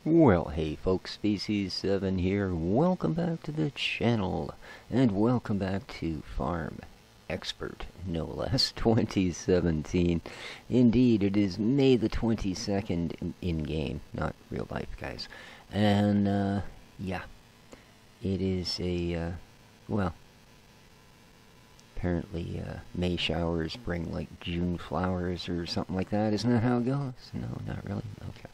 Well, hey folks, pt.7 here. Welcome back to the channel, and welcome back to Farm Expert, no less, 2017. Indeed, it is May the 22nd in-game, not real life, guys. And, yeah, it is well, apparently, May showers bring, like, June flowers or something like that. Isn't that how it goes? No, not really? Okay.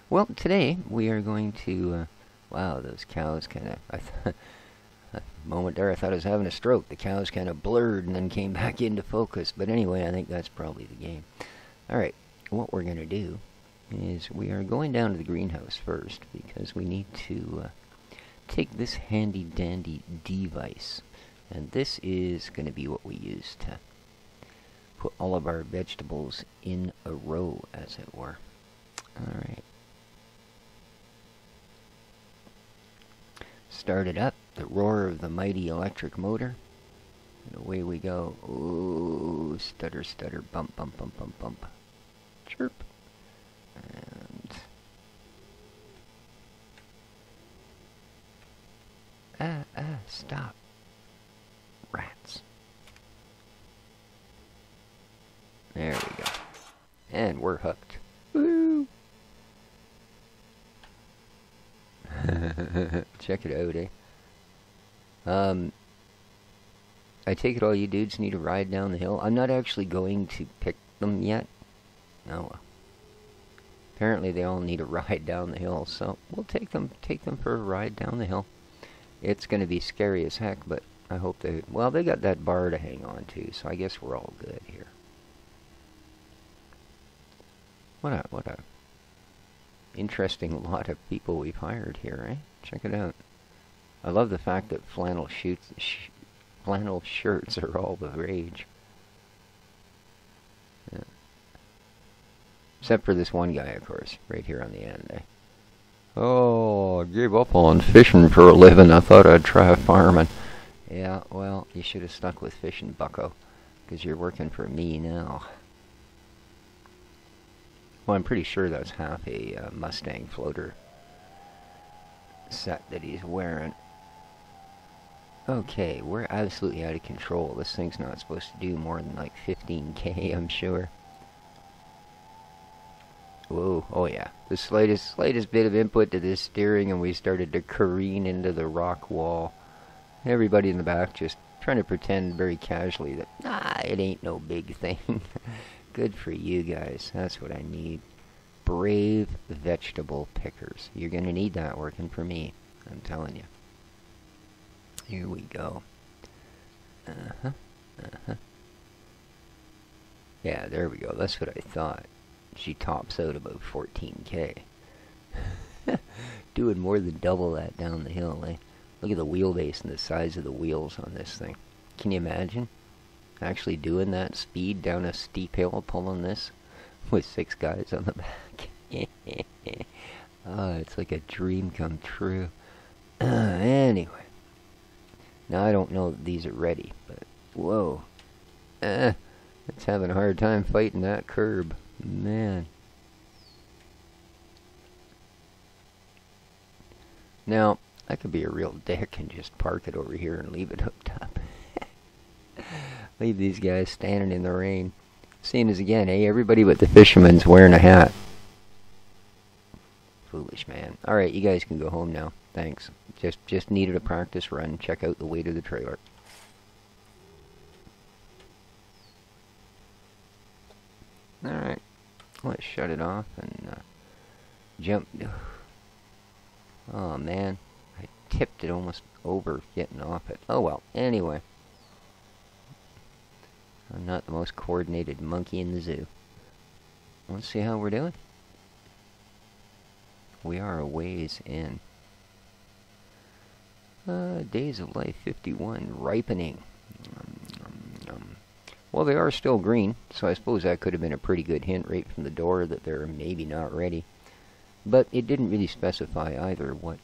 Well, today we are going to, wow, those cows kind of, a moment there I thought I was having a stroke. The cows kind of blurred and then came back into focus. But anyway, I think that's probably the game. Alright, what we're going to do is we are going down to the greenhouse first because we need to take this handy dandy device. And this is going to be what we use to put all of our vegetables in a row, as it were. Alright. Start it up, the roar of the mighty electric motor, and away we go. Ooh, stutter, stutter, bump, bump, bump, bump, bump. Chirp. And stop. Rats. There we go. And we're hooked. Woo! Check it out, eh? I take it all you dudes need a ride down the hill. I'm not actually going to pick them yet. No. Apparently they all need a ride down the hill, so we'll take them for a ride down the hill. It's going to be scary as heck, but I hope they... Well, they got that bar to hang on to, so I guess we're all good here. What a interesting lot of people we've hired here, eh? Check it out. I love the fact that flannel shirts are all the rage. Yeah. Except for this one guy, of course, right here on the end, eh? Oh, I gave up on fishing for a living. I thought I'd try farming. Yeah, well, you should have stuck with fishing, bucko, because you're working for me now. Well, I'm pretty sure that's half a Mustang floater set that he's wearing. Okay, we're absolutely out of control. This thing's not supposed to do more than like 15k, I'm sure. Whoa, oh yeah. The slightest bit of input to this steering and we started to careen into the rock wall. Everybody in the back just trying to pretend very casually that, it ain't no big thing. Good for you guys. That's what I need. Brave vegetable pickers. You're going to need that working for me. I'm telling you. Here we go. Yeah, there we go. That's what I thought. She tops out about 14k. Doing more than double that down the hill, eh? Look at the wheelbase and the size of the wheels on this thing. Can you imagine? Actually doing that speed down a steep hill, pulling this with 6 guys on the back. Oh, it's like a dream come true. Anyway. Now I don't know that these are ready, but whoa. It's having a hard time fighting that curb. Man. Now, I could be a real dick and just park it over here and leave it hooked up. Leave these guys standing in the rain. Seeing as again, eh? Everybody but the fisherman's wearing a hat. Foolish man. Alright, you guys can go home now. Thanks. Just needed a practice run. Check out the weight of the trailer. Alright. Let's shut it off and jump. Oh man. I tipped it almost over getting off it. Oh well. Anyway. I'm not the most coordinated monkey in the zoo. Let's see how we're doing. We are a ways in. Days of life 51. Ripening. Well, they are still green, so I suppose that could have been a pretty good hint right from the door that they're maybe not ready. But it didn't really specify either what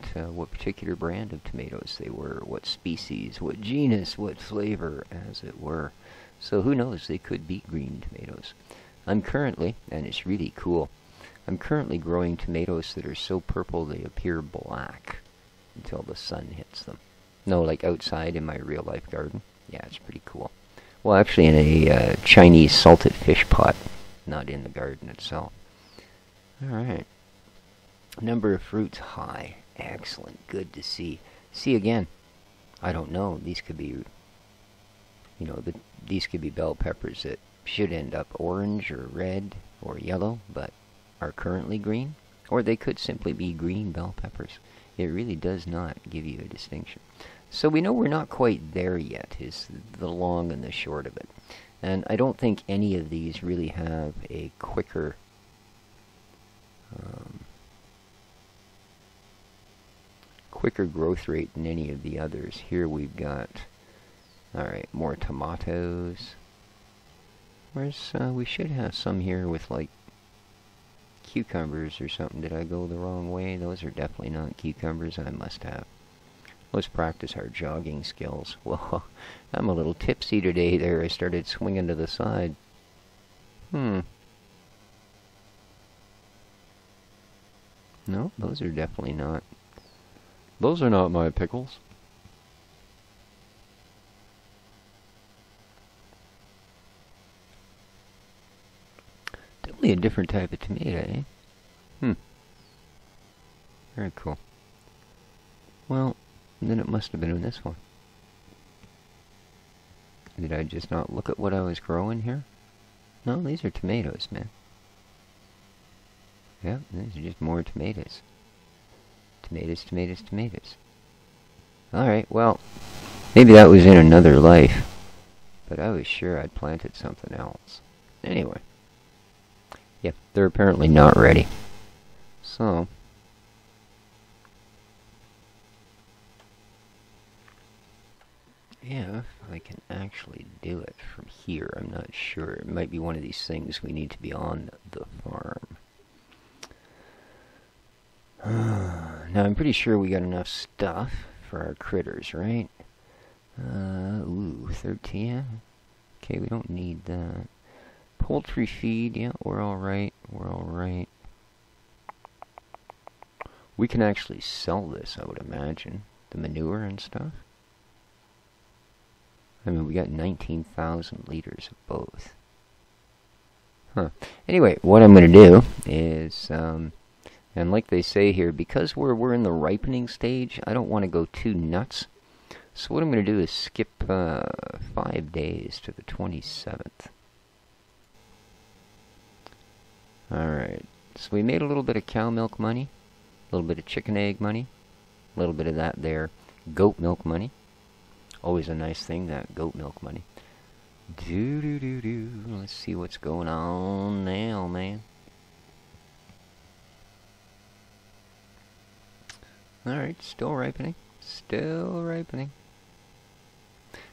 particular brand of tomatoes they were, what species, what genus, what flavor, as it were. So who knows, they could be green tomatoes. I'm currently, and it's really cool, I'm currently growing tomatoes that are so purple they appear black until the sun hits them. No, like outside in my real life garden. Yeah, it's pretty cool. Well, actually in a Chinese salted fish pot, not in the garden itself. Alright. Number of fruits high. Excellent. Good to see. See again. I don't know. These could be, these could be bell peppers that should end up orange or red or yellow, but are currently green. Or they could simply be green bell peppers. It really does not give you a distinction. So we know we're not quite there yet, is the long and the short of it. And I don't think any of these really have a quicker growth rate than any of the others. Here we've got, alright, more tomatoes. We should have some here with like cucumbers or something. Did I go the wrong way? Those are definitely not cucumbers. I must have. Let's practice our jogging skills. Well, I'm a little tipsy today there. I started swinging to the side. No, those are definitely not. Those are not my pickles. Definitely a different type of tomato, eh? Very cool. Well, then it must have been in this one. Did I just not look at what I was growing here? No, these are tomatoes, man. Yeah, these are just more tomatoes. Tomatoes, tomatoes, tomatoes. Alright, well, maybe that was in another life. But I was sure I'd planted something else. Anyway. Yeah, they're apparently not ready. So, if I can actually do it from here, I'm not sure. It might be one of these things we need to be on the farm. Now, I'm pretty sure we got enough stuff for our critters, right? 13. Okay, we don't need that. Poultry feed, yeah, we're alright. We're alright. We can actually sell this, I would imagine. The manure and stuff. I mean, we got 19,000 liters of both. Anyway, what I'm going to do is, and like they say here, because we're in the ripening stage, I don't want to go too nuts. So what I'm going to do is skip 5 days to the 27th. Alright, so we made a little bit of cow milk money, a little bit of chicken egg money, a little bit of that there goat milk money. Always a nice thing, that goat milk money. Let's see what's going on now, man. Alright, still ripening. Still ripening.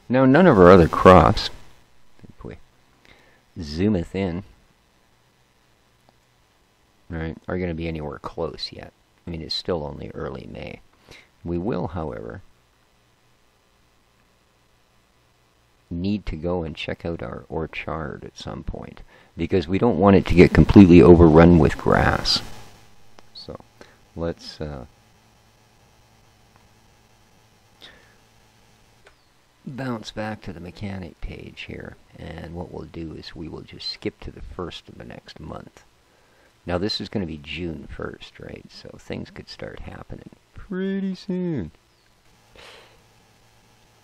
Now, none of our other crops, if we zoometh in, right, are going to be anywhere close yet. I mean, it's still only early May. We will, however, need to go and check out our orchard at some point, because we don't want it to get completely overrun with grass. So, let's bounce back to the mechanic page here, and what we'll do is we will just skip to the 1st of the next month. Now this is going to be June 1st, right? So things could start happening pretty soon.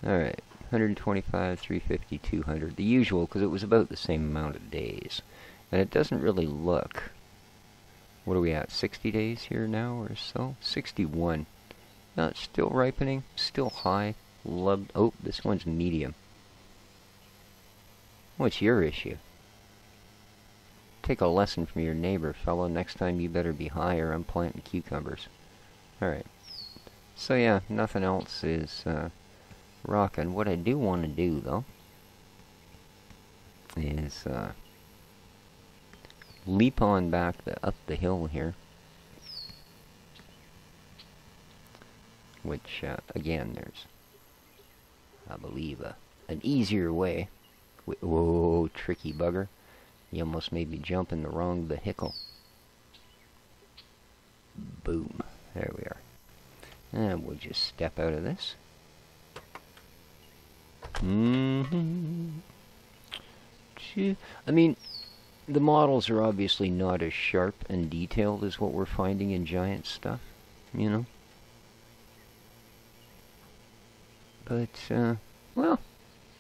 Alright, 125, 350, 200. The usual, because it was about the same amount of days. And it doesn't really look... What are we at? 60 days here now or so? 61. No, it's still ripening. Still high. Loved. Oh, this one's medium. What's your issue? Take a lesson from your neighbor, fella. Next time you better be high or I'm planting cucumbers. Alright. So yeah, nothing else is rocking. What I do want to do, though, is leap on back up the hill here. Which, again, there's, I believe, an easier way. Whoa, tricky bugger. You almost made me jump in the wrong vehicle. Boom. There we are. And we'll just step out of this. I mean, the models are obviously not as sharp and detailed as what we're finding in giant stuff, you know? But, well,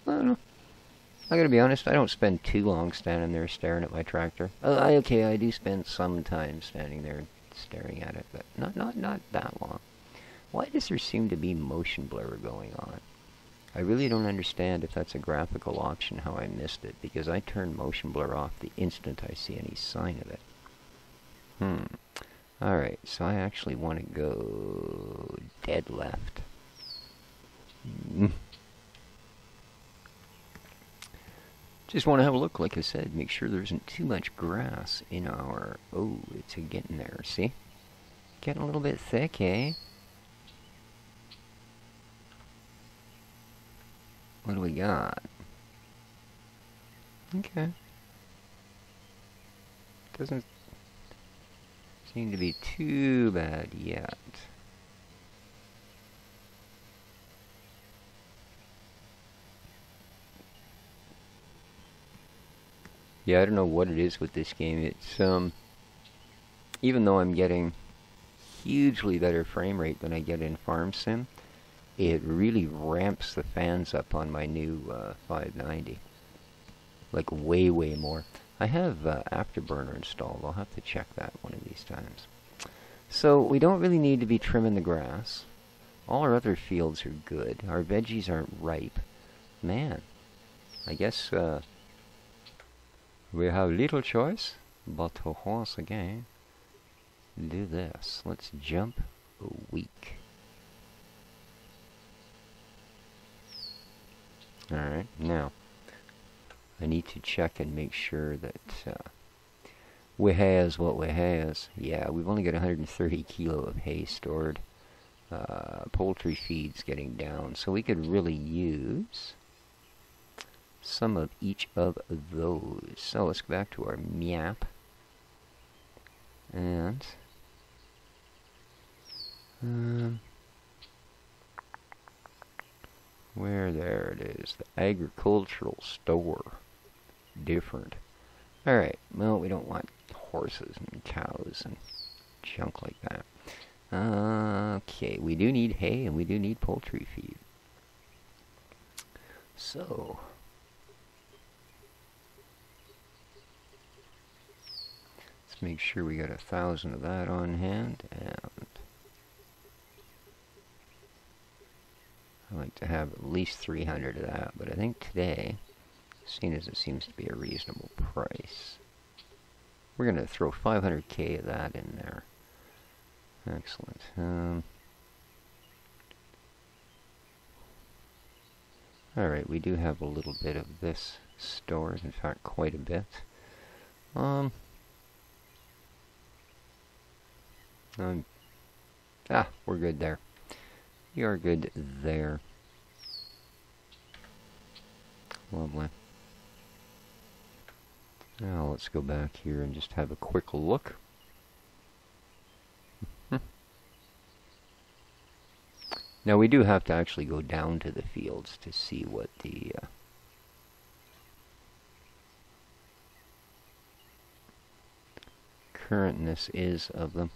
I don't know. I gotta be honest, I don't spend too long standing there staring at my tractor. Okay, I do spend some time standing there staring at it, but not that long. Why does there seem to be motion blur going on? I really don't understand if that's a graphical option, how I missed it, because I turn motion blur off the instant I see any sign of it. Alright, so I actually want to go dead left. Just want to have a look, like I said, make sure there isn't too much grass in our... Oh, it's getting there, see? Getting a little bit thick, eh? What do we got? Okay. Doesn't seem to be too bad yet. Yeah, I don't know what it is with this game. It's, even though I'm getting hugely better frame rate than I get in Farm Sim, it really ramps the fans up on my new 590. Like, way, way more. I have Afterburner installed. I'll have to check that one of these times. So, we don't really need to be trimming the grass. All our other fields are good. Our veggies aren't ripe. Man, I guess, we have little choice, but to once again do this. Let's jump a week. Alright, now I need to check and make sure that we has what we has. Yeah, we've only got 130 kilo of hay stored. Poultry feed's getting down, so we could really use some of each of those. So let's go back to our map. And where there it is, the agricultural store. Different. Alright, well, we don't want horses and cows and junk like that. Okay, we do need hay and we do need poultry feed. So let's make sure we got 1,000 of that on hand, and I like to have at least 300 of that, but I think today, seeing as it seems to be a reasonable price, we're going to throw 500k of that in there. Excellent. Alright, we do have a little bit of this stored, in fact quite a bit. We're good there. You are good there. Lovely. Now let's go back here and just have a quick look. Now we do have to actually go down to the fields to see what the currentness is of them.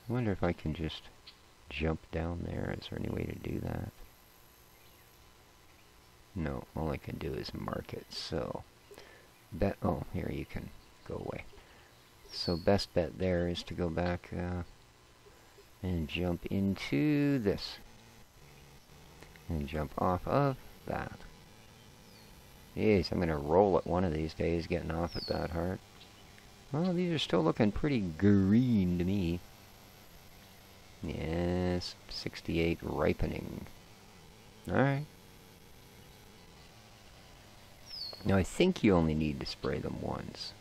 I wonder if I can just jump down there. Is there any way to do that? No, all I can do is mark it. So, oh, here you can go away. So best bet there is to go back and jump into this. And jump off of that. Yes, I'm going to roll it one of these days getting off it that hard. Well, these are still looking pretty green to me. Yes, 68 ripening. Alright. Now I think you only need to spray them once.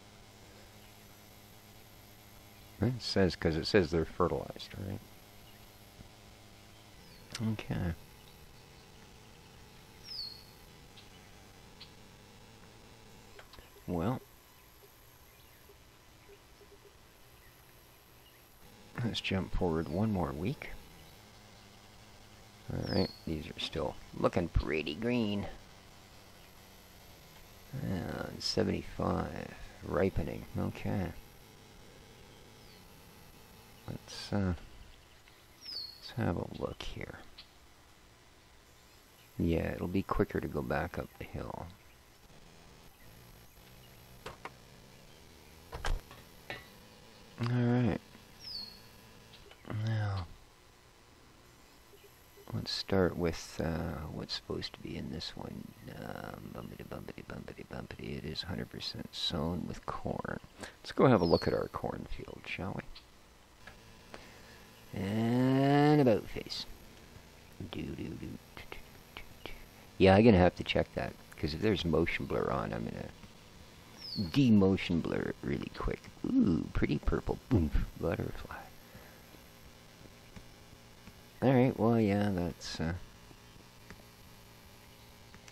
It says, because it says they're fertilized, right? Okay. Well. Let's jump forward one more week. Alright, these are still looking pretty green. 75. Ripening. Okay. Let's have a look here. Yeah, it'll be quicker to go back up the hill. Alright. Now, let's start with what's supposed to be in this one. Bumpity, bumpity, bumpity, bumpity. It is 100% sown with corn. Let's go have a look at our cornfield, shall we? And about face. Yeah, I'm going to have to check that, because if there's motion blur on, I'm going to demotion blur it really quick. Ooh, pretty purple. Boom, butterfly. Alright, well, yeah, that's, I'm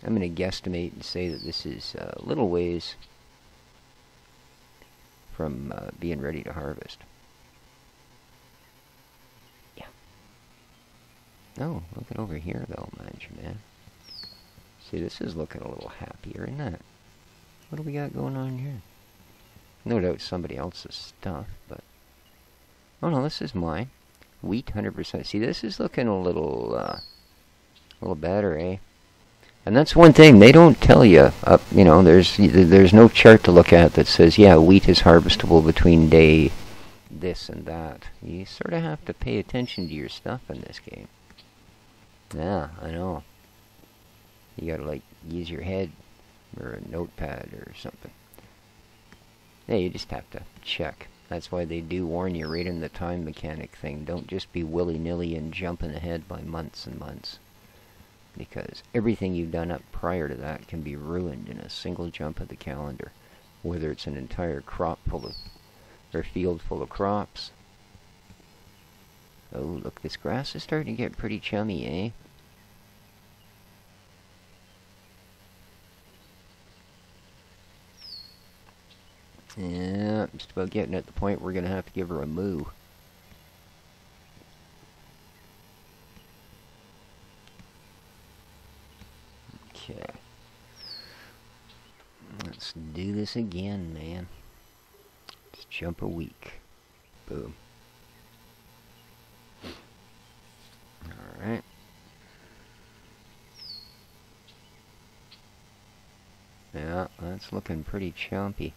going to guesstimate and say that this is a little ways from being ready to harvest. Yeah. Oh, looking over here, though, mind you, man. See, this is looking a little happier, isn't it? What do we got going on here? No doubt somebody else's stuff, but... Oh, no, this is mine. Wheat, 100%. See, this is looking a little better, eh? And that's one thing they don't tell you. You know, there's no chart to look at that says, yeah, wheat is harvestable between day this and that. You sort of have to pay attention to your stuff in this game. Yeah, I know. You gotta, like, use your head or a notepad or something. Yeah, you just have to check. That's why they do warn you right in the time mechanic thing. Don't just be willy-nilly and jumping ahead by months and months. Because everything you've done up prior to that can be ruined in a single jump of the calendar. Whether it's an entire crop full of, or field full of crops. Oh, look, this grass is starting to get pretty chummy, eh? Yeah, just about getting at the point we're going to have to give her a moo. Okay. Let's do this again, man. Just jump a week. Boom. Alright. Yeah, that's looking pretty chumpy.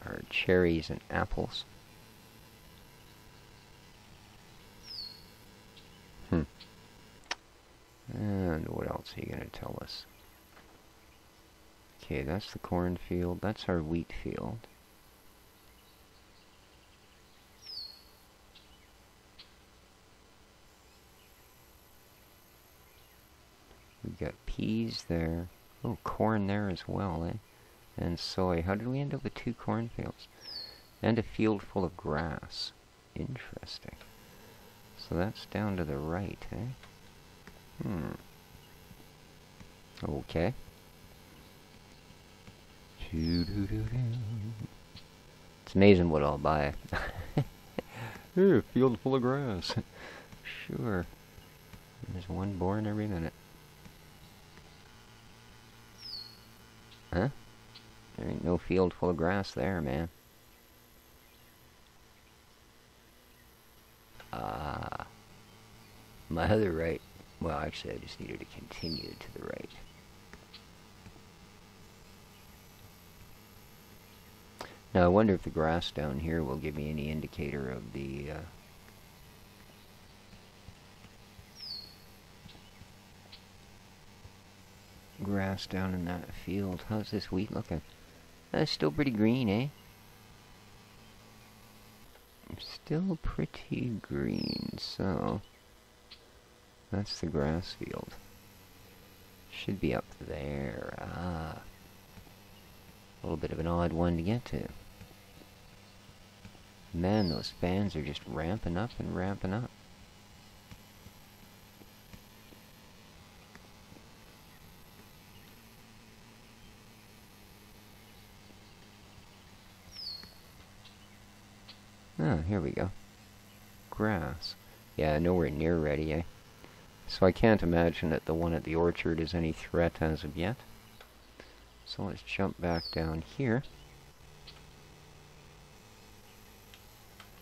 Our cherries and apples. And what else are you going to tell us? Okay, that's the cornfield. That's our wheat field. We've got peas there. Oh, corn there as well, eh? And soy. How did we end up with 2 cornfields? And a field full of grass. Interesting. So that's down to the right, eh? Okay. It's amazing what I'll buy. Hey, a field full of grass. Sure. There's one born every minute. Huh? There ain't no field full of grass there, man. Ah. My other right. Well, actually, I just needed to continue to the right. Now, I wonder if the grass down here will give me any indicator of the... grass down in that field. How's this wheat looking? That's still pretty green, eh? Still pretty green, so... That's the grass field. Should be up there. Ah. A little bit of an odd one to get to. Man, those fans are just ramping up and ramping up. Ah, here we go. Grass. Yeah, nowhere near ready, eh? So I can't imagine that the one at the orchard is any threat as of yet. So let's jump back down here.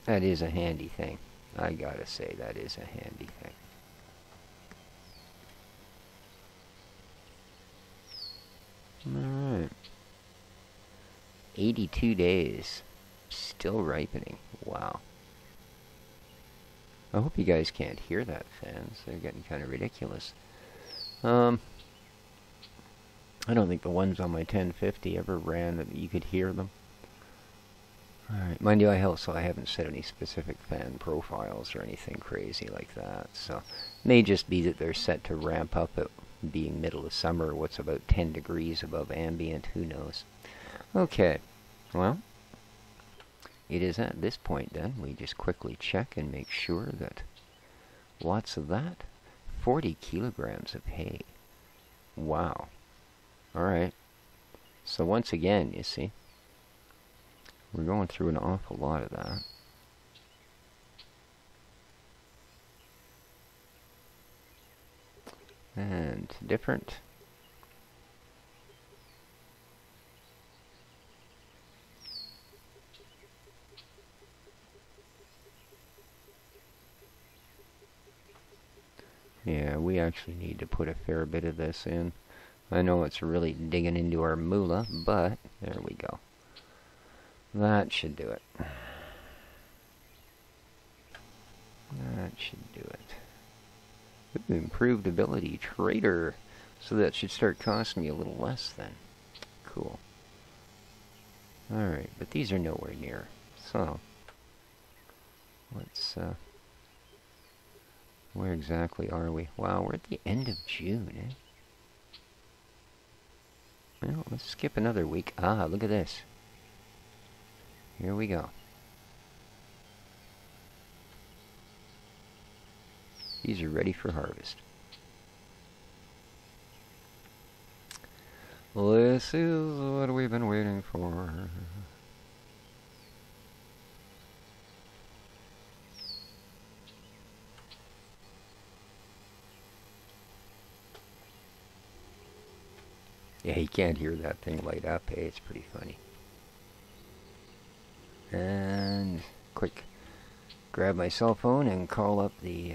That is a handy thing. I gotta say, that is a handy thing. Alright. 82 days. Still ripening. Wow. I hope you guys can't hear that, fans. They're getting kind of ridiculous. I don't think the ones on my 1050 ever ran that you could hear them. Alright, mind you, I haven't set any specific fan profiles or anything crazy like that, so may just be that they're set to ramp up at being middle of summer, what's about 10 degrees above ambient, who knows. Okay, well, it is at this point then, we just quickly check and make sure that lots of that. 40 kilograms of hay. Wow. Alright, so once again, you see, we're going through an awful lot of that. And different. Yeah, we actually need to put a fair bit of this in. I know it's really digging into our moolah, but there we go. That should do it. That should do it. Ooh, improved ability, trader. So that should start costing me a little less then. Cool. Alright, but these are nowhere near. So, let's, where exactly are we? Wow, we're at the end of June, eh? Well, let's skip another week. Ah, look at this. Here we go. These are ready for harvest. This is what we've been waiting for. Yeah, you can't hear that thing light up, eh? It's pretty funny. And quick, grab my cell phone and call up the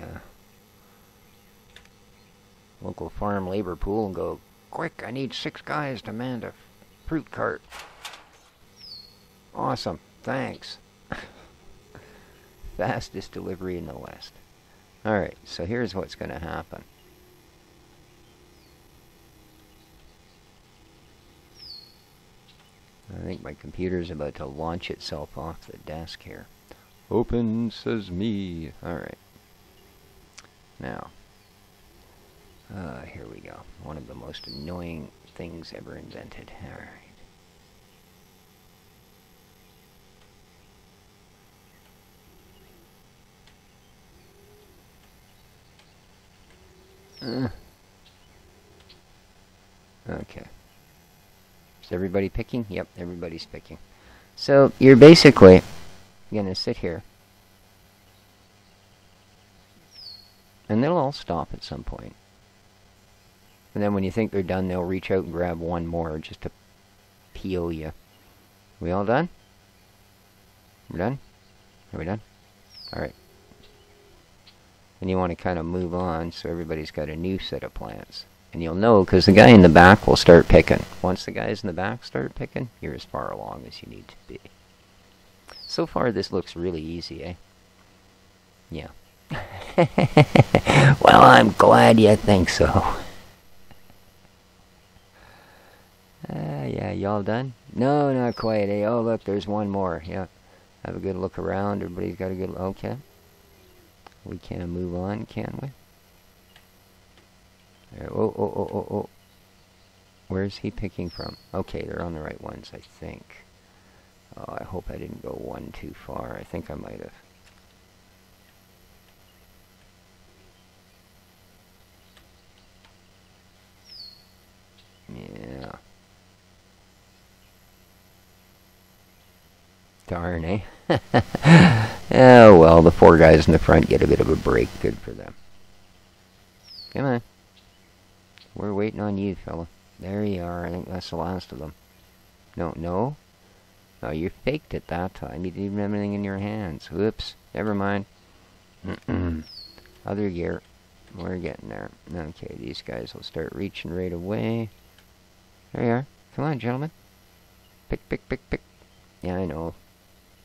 local farm labor pool and go, quick, I need 6 guys to man a fruit cart. Awesome, thanks. Fastest delivery in the West. Alright, so here's what's going to happen. I think my computer's about to launch itself off the desk here. Open, says me. Alright. Now, here we go. One of the most annoying things ever invented. Alright. Okay. Is everybody picking? Yep, everybody's picking. So, you're basically going to sit here. And they'll all stop at some point. And then when you think they're done, they'll reach out and grab one more just to PO you. We all done? We're done? Are we done? Alright. And you want to kind of move on so everybody's got a new set of plants. And you'll know because the guy in the back will start picking. Once the guys in the back start picking, you're as far along as you need to be. So far this looks really easy, eh? Yeah. Well, I'm glad you think so. Yeah, y'all done? No, not quite, eh? Oh, look, there's one more. Yeah. Have a good look around. Everybody's got a good... Okay. We can move on, can we? Oh. Where's he picking from? Okay, they're on the right ones, I think. Oh, I hope I didn't go one too far. I think I might have. Yeah. Darn, eh? Oh well, the 4 guys in the front get a bit of a break. Good for them. Come on. We're waiting on you, fella. There you are. I think that's the last of them. No, no? Oh, you faked it that time. You didn't even have anything in your hands. Whoops. Never mind. Other gear. We're getting there. Okay, these guys will start reaching right away. There you are. Come on, gentlemen. Pick, pick, pick, pick. Yeah, I know.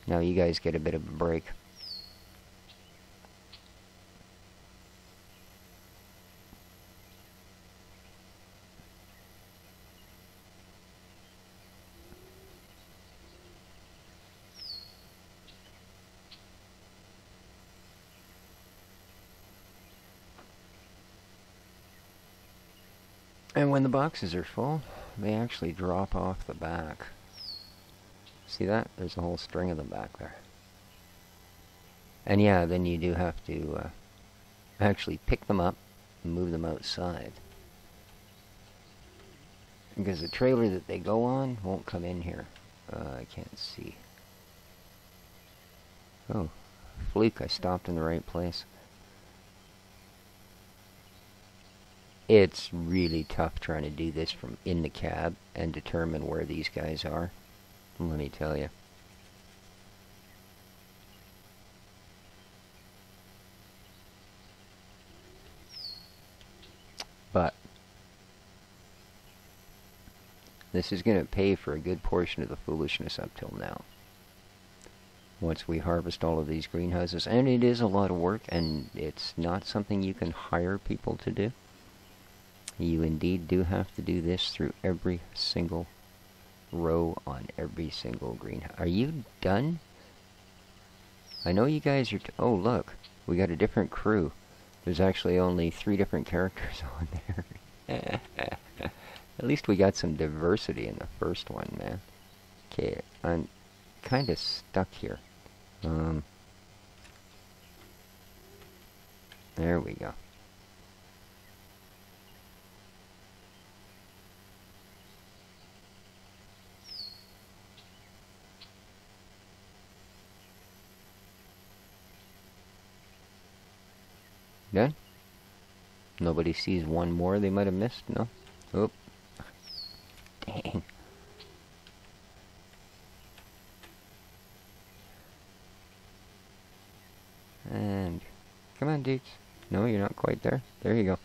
Now you guys get a bit of a break. And when the boxes are full, they actually drop off the back. See that? There's a whole string of them back there. And yeah, then you do have to actually pick them up and move them outside. Because the trailer that they go on won't come in here. I can't see. Oh, fluke, I stopped in the right place. It's really tough trying to do this from in the cab and determine where these guys are. Let me tell you. But this is going to pay for a good portion of the foolishness up till now. Once we harvest all of these greenhouses, and it is a lot of work, and it's not something you can hire people to do. You indeed do have to do this through every single row on every single greenhouse. Are you done? I know you guys are... oh, look. We got a different crew. There's actually only 3 different characters on there. At least we got some diversity in the first one, man. Okay, I'm kind of stuck here. There we go. Done? Nobody sees one more they might have missed? No? Oop. Dang. And come on, dudes. No, you're not quite there. There you go.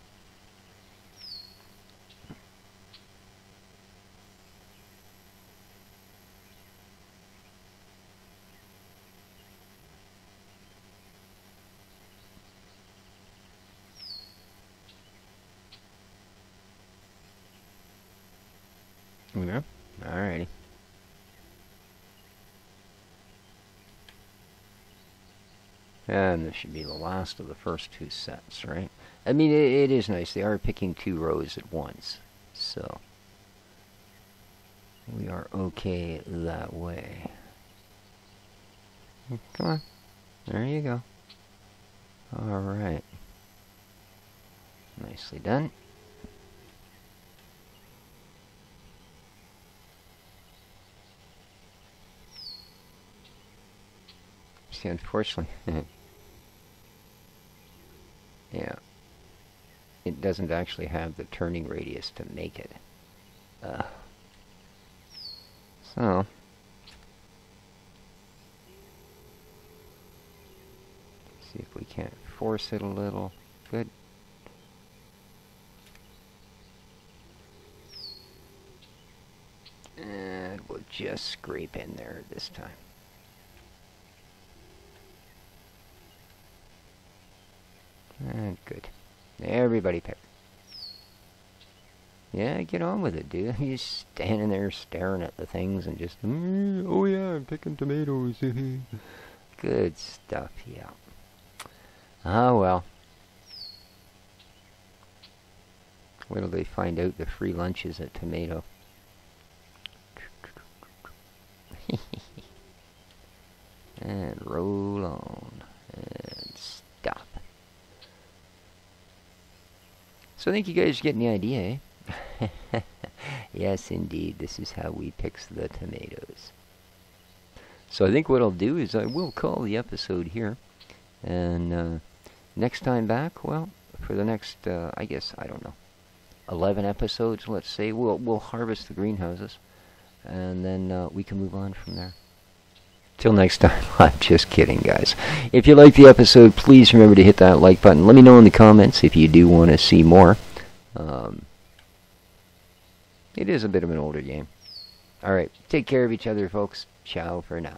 Yeah. Alrighty. And this should be the last of the first 2 sets, right? I mean, it is nice. They are picking 2 rows at once. So, we are okay that way. Come on. There you go. Alright. Nicely done. See, unfortunately... yeah. It doesn't actually have the turning radius to make it. So... see if we can't force it a little. Good. And we'll just scrape in there this time. And good. Everybody pick. Yeah, get on with it, dude. You're just standing there staring at the things and just, oh yeah, I'm picking tomatoes. Good stuff, yeah. Ah, well. Wait till they find out the free lunch is at tomato. And roll on. And stop. So I think you guys are getting the idea, eh? Yes, indeed. This is how we pick the tomatoes. So I think what I'll do is I will call the episode here. And next time back, well, for the next, I guess, I don't know, 11 episodes, let's say, we'll harvest the greenhouses. And then we can move on from there. Till next time, I'm just kidding, guys. If you liked the episode, please remember to hit that like button. Let me know in the comments if you do want to see more. It is a bit of an older game. Alright, take care of each other, folks. Ciao for now.